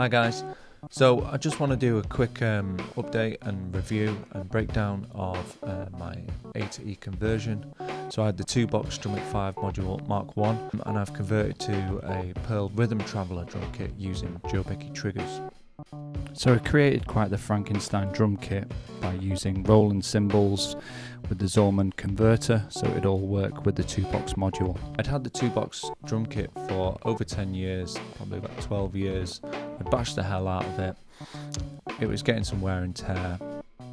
Hi guys, so I just want to do a quick update and review and breakdown of my A to E conversion. So I had the 2-box Drumit 5 module Mark 1 and I've converted to a Pearl Rhythm Traveller drum kit using Jobeky Triggers. So I created quite the Frankenstein drum kit by using Roland cymbals with the Zorman converter, so it'd all work with the 2-box module. I'd had the 2-box drum kit for over 10 years, probably about 12 years. I'd bashed the hell out of it. It was getting some wear and tear.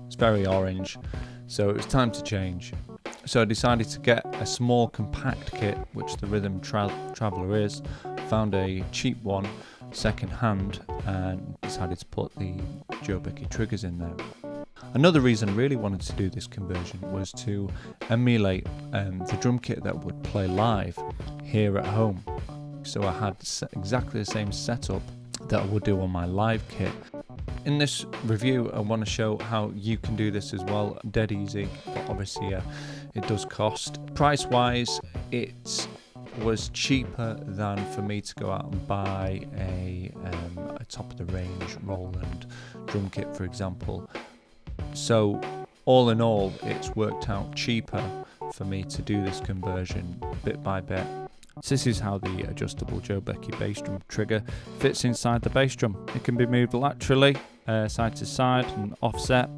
It's very orange, so it was time to change. So I decided to get a small compact kit, which the Rhythm Traveller is. Found a cheap one second hand and decided to put the Jobeky Triggers in there. Another reason I really wanted to do this conversion was to emulate the drum kit that would play live here at home. So I had exactly the same setup that I would do on my live kit. In this review I want to show how you can do this as well, dead easy, but obviously it does cost. Price wise, it was cheaper than for me to go out and buy a top of the range Roland drum kit, for example. So all in all, it's worked out cheaper for me to do this conversion bit by bit. So this is how the adjustable Jobeky bass drum trigger fits inside the bass drum. It can be moved laterally, side to side and offset.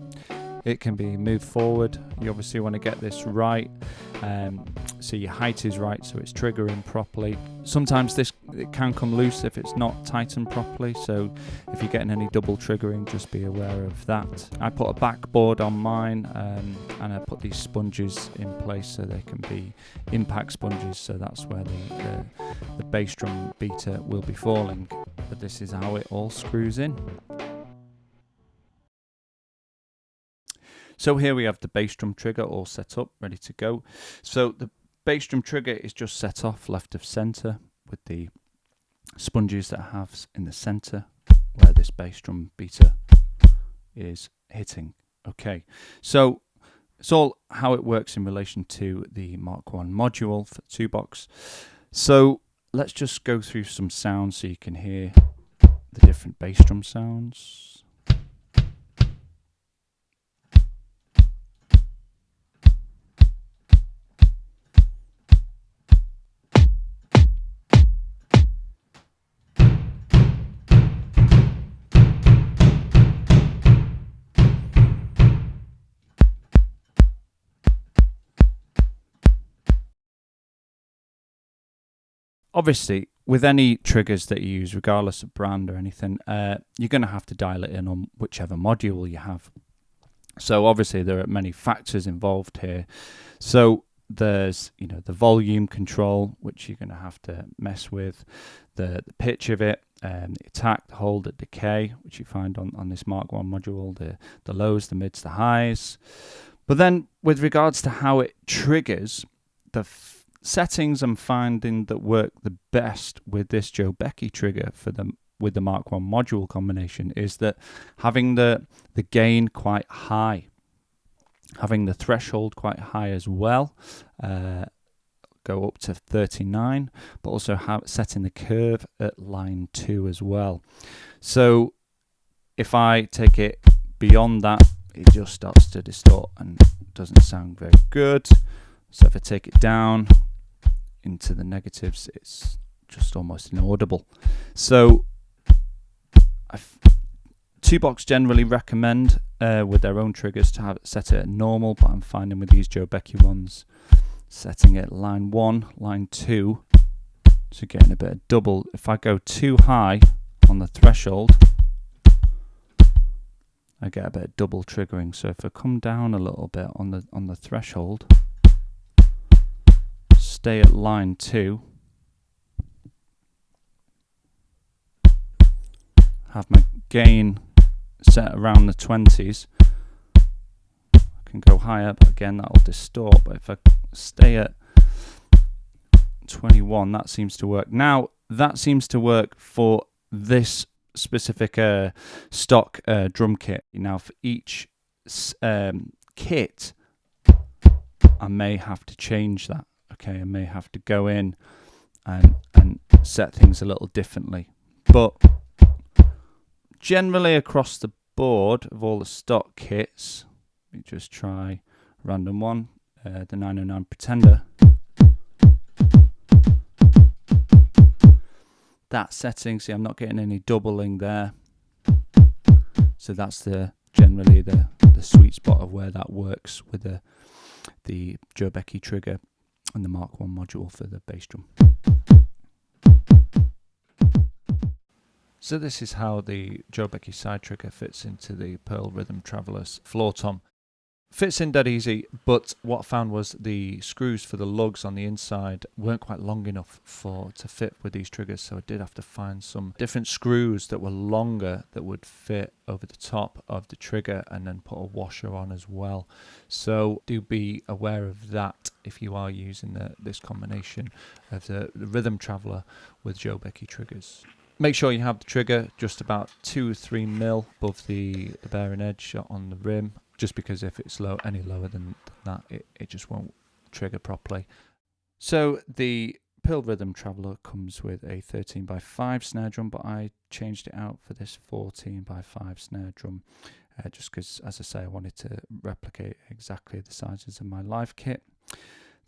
It can be moved forward. You obviously want to get this right, so your height is right, so it's triggering properly. Sometimes it can come loose if it's not tightened properly, so if you're getting any double triggering, just be aware of that. I put a backboard on mine, and I put these sponges in place so they can be impact sponges, so that's where the bass drum beater will be falling. But this is how it all screws in. So here we have the bass drum trigger all set up, ready to go. So the bass drum trigger is just set off left of center with the sponges that it has in the center where this bass drum beater is hitting. Okay, so it's all how it works in relation to the Mark 1 module for 2-box. So let's just go through some sounds so you can hear the different bass drum sounds. Obviously, with any triggers that you use, regardless of brand or anything, you're going to have to dial it in on whichever module you have. So obviously there are many factors involved here. So there's, the volume control, which you're going to have to mess with, the pitch of it, the attack, the hold, the decay, which you find on this Mark 1 module, the lows, the mids, the highs. But then with regards to how it triggers, the settings I'm finding that work the best with this Jobeky trigger with the Mark 1 module combination is that having the gain quite high, having the threshold quite high as well, go up to 39, but also setting the curve at line 2 as well. So if I take it beyond that, it just starts to distort and doesn't sound very good. So if I take it down into the negatives, it's just almost inaudible. So 2-box generally recommend with their own triggers to set it at normal, but I'm finding with these Jobeky ones setting it line 1, line 2, so getting a bit of double. If I go too high on the threshold, I get a bit of double triggering. So if I come down a little bit on the threshold, stay at line 2, have my gain set around the 20s, I can go higher, but again that'll distort. But if I stay at 21, that seems to work. Now that seems to work for this specific stock drum kit. Now for each kit I may have to change that. Okay, I may have to go in and set things a little differently, but generally across the board of all the stock kits, let me just try a random one, the 909 Pretender. That setting, see, I'm not getting any doubling there. So that's generally the sweet spot of where that works with the Jobeky trigger and the Mark 1 module for the bass drum. So this is how the Jobeky side trigger fits into the Pearl Rhythm Traveler's floor tom. Fits in dead easy, but what I found was the screws for the lugs on the inside weren't quite long enough to fit with these triggers, so I did have to find some different screws that were longer that would fit over the top of the trigger, and then put a washer on as well. So do be aware of that if you are using this combination of the Rhythm Traveler with Jobeky triggers. Make sure you have the trigger just about 2 or 3 mil above the bearing edge on the rim, just because if it's any lower than that, it just won't trigger properly. So the Pearl Rhythm Traveler comes with a 13x5 snare drum, but I changed it out for this 14x5 snare drum, just because, as I say, I wanted to replicate exactly the sizes of my live kit.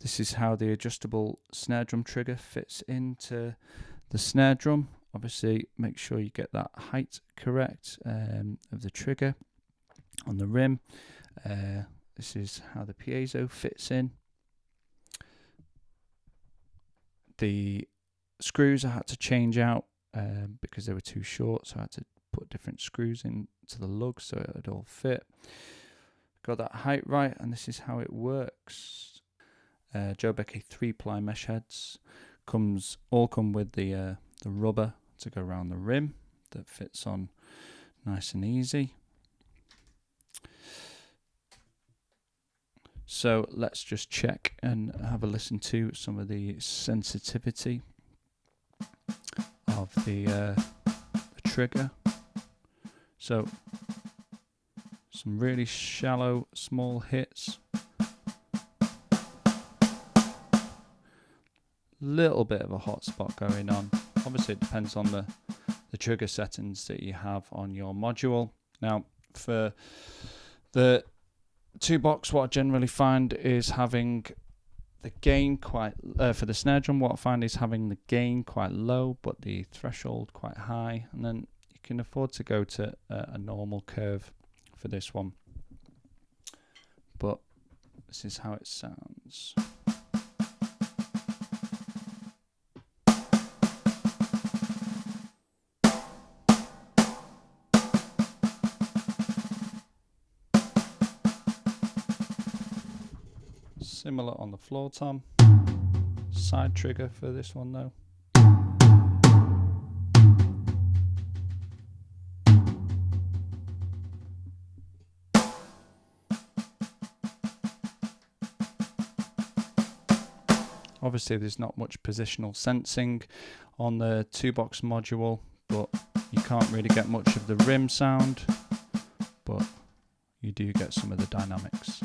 This is how the adjustable snare drum trigger fits into the snare drum. Obviously, make sure you get that height correct of the trigger on the rim. This is how the piezo fits in. The screws I had to change out because they were too short, so I had to put different screws into the lug so it would all fit. Got that height right, and this is how it works. Jobeky 3-ply mesh heads all come with the rubber to go around the rim that fits on nice and easy. So let's just check and have a listen to some of the sensitivity of the trigger. So some really shallow, small hits. Little bit of a hot spot going on. Obviously it depends on the trigger settings that you have on your module. Now for the 2-box, what I generally find is having the gain quite for the snare drum, what I find is having the gain quite low but the threshold quite high, and then you can afford to go to a normal curve for this one. But this is how it sounds. Similar on the floor tom. Side trigger for this one though. Obviously there's not much positional sensing on the 2-box module, but you can't really get much of the rim sound, but you do get some of the dynamics.